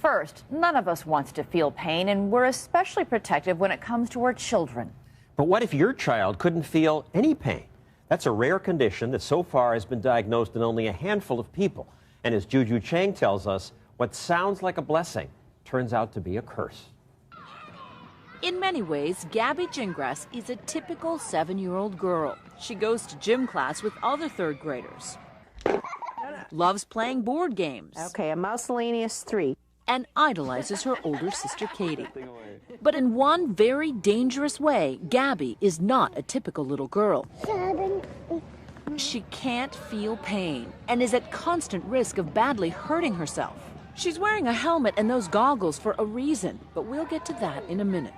First, none of us wants to feel pain, and we're especially protective when it comes to our children. But what if your child couldn't feel any pain? That's a rare condition that so far has been diagnosed in only a handful of people. And as Juju Chang tells us, what sounds like a blessing turns out to be a curse. In many ways, Gabby Gingras is a typical 7-year-old girl. She goes to gym class with other third graders, loves playing board games. Okay, a miscellaneous 3. And idolizes her older sister Katie. But in one very dangerous way, Gabby is not a typical little girl. She can't feel pain and is at constant risk of badly hurting herself. She's wearing a helmet and those goggles for a reason, but we'll get to that in a minute.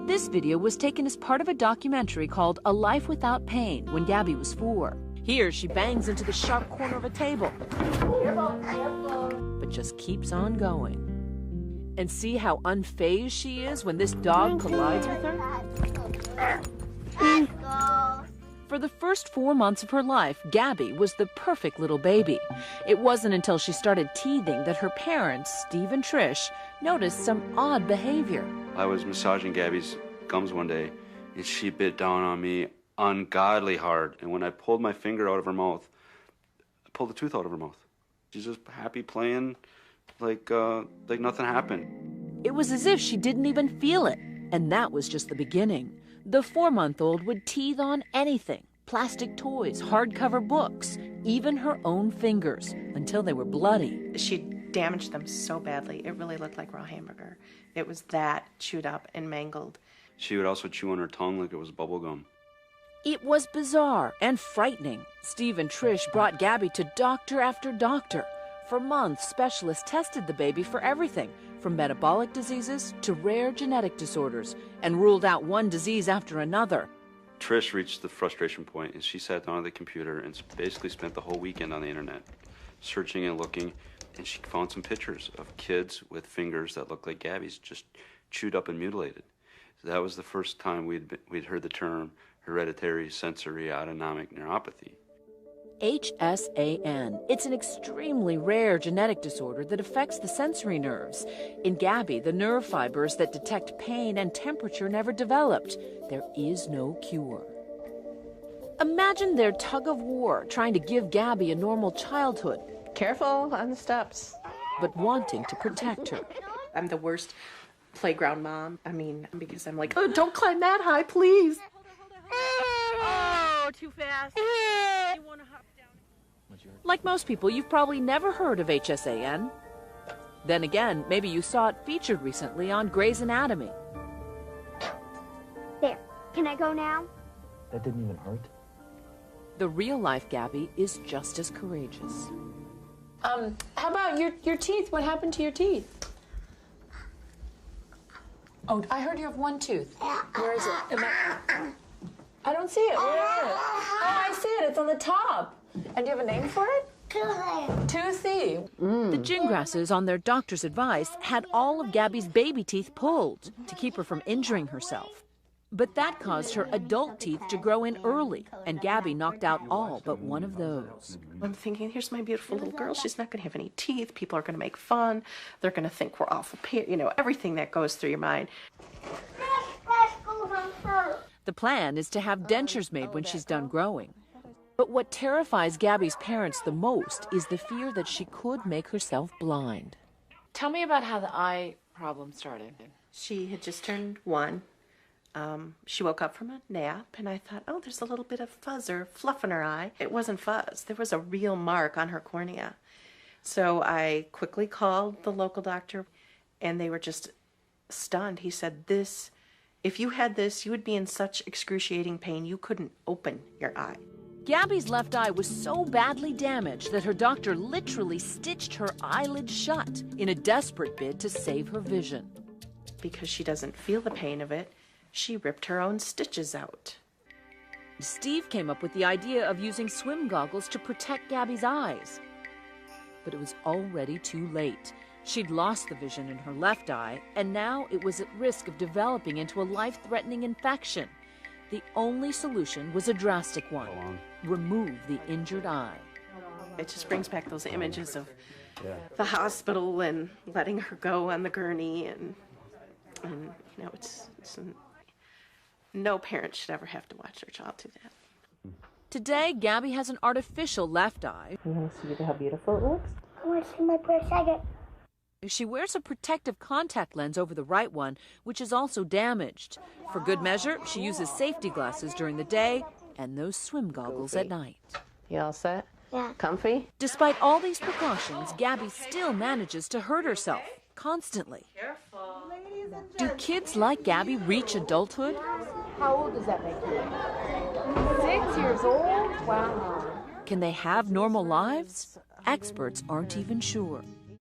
This video was taken as part of a documentary called A Life Without Pain when Gabby was 4. Here she bangs into the sharp corner of a table, but just keeps on going. And see how unfazed she is when this dog collides with her? For the first 4 months of her life, Gabby was the perfect little baby. It wasn't until she started teething that her parents, Steve and Trish, noticed some odd behavior. I was massaging Gabby's gums one day, and she bit down on me ungodly hard. And when I pulled my finger out of her mouth, I pulled the tooth out of her mouth. She's just happy playing like nothing happened. It was as if she didn't even feel it. And that was just the beginning. The 4-month-old would teethe on anything. Plastic toys, hardcover books, even her own fingers, until they were bloody. She damaged them so badly, it really looked like raw hamburger. It was that chewed up and mangled. She would also chew on her tongue like it was bubble gum. It was bizarre and frightening. Steve and Trish brought Gabby to doctor after doctor. For months, specialists tested the baby for everything, from metabolic diseases to rare genetic disorders, and ruled out one disease after another. Trish reached the frustration point, and she sat down at the computer and basically spent the whole weekend on the internet, searching and looking, and she found some pictures of kids with fingers that looked like Gabby's, just chewed up and mutilated. So that was the first time we'd heard the term hereditary sensory autonomic neuropathy. HSAN. It's an extremely rare genetic disorder that affects the sensory nerves. In Gabby, the nerve fibers that detect pain and temperature never developed. There is no cure. Imagine their tug of war trying to give Gabby a normal childhood. Careful on the steps. But wanting to protect her. I'm the worst playground mom. I mean, because I'm like, oh, don't climb that high, please. Oh, too fast. You want to hop down? Like most people, you've probably never heard of HSAN. Then again, maybe you saw it featured recently on Grey's Anatomy. There. Can I go now? That didn't even hurt. The real-life Gabby is just as courageous. How about your teeth? What happened to your teeth? Oh, I heard you have one tooth. Where is it? I don't see it. Where is it? Oh, I see it. It's on the top. And do you have a name for it? Toothy. The Gingrasses, on their doctor's advice, had all of Gabby's baby teeth pulled to keep her from injuring herself. But that caused her adult teeth to grow in early, and Gabby knocked out all but one of those. I'm thinking, here's my beautiful little girl. She's not going to have any teeth. People are going to make fun. They're going to think we're awful, everything that goes through your mind. The plan is to have dentures made when she's done growing. But what terrifies Gabby's parents the most is the fear that she could make herself blind. Tell me about how the eye problem started. She had just turned 1. She woke up from a nap, and I thought, oh, there's a little bit of fuzz or fluff in her eye. It wasn't fuzz. There was a real mark on her cornea. So I quickly called the local doctor, and they were just stunned. He said, if you had this, you would be in such excruciating pain you couldn't open your eye. Gabby's left eye was so badly damaged that her doctor literally stitched her eyelid shut in a desperate bid to save her vision. Because she doesn't feel the pain of it, she ripped her own stitches out. Steve came up with the idea of using swim goggles to protect Gabby's eyes. But it was already too late. She'd lost the vision in her left eye, and now it was at risk of developing into a life-threatening infection. The only solution was a drastic one: remove the injured eye. It just brings back those images of the hospital and letting her go on the gurney, and you know, no parent should ever have to watch their child do that. Today, Gabby has an artificial left eye. You want to see how beautiful it looks? I want to see my first second. She wears a protective contact lens over the right one, which is also damaged. For good measure, she uses safety glasses during the day and those swim goggles at night. You all set? Yeah. Comfy? Despite all these precautions, Gabby still manages to hurt herself constantly. Careful. Do kids like Gabby reach adulthood? How old does that make you? 6 years old? Wow. Can they have normal lives? Experts aren't even sure.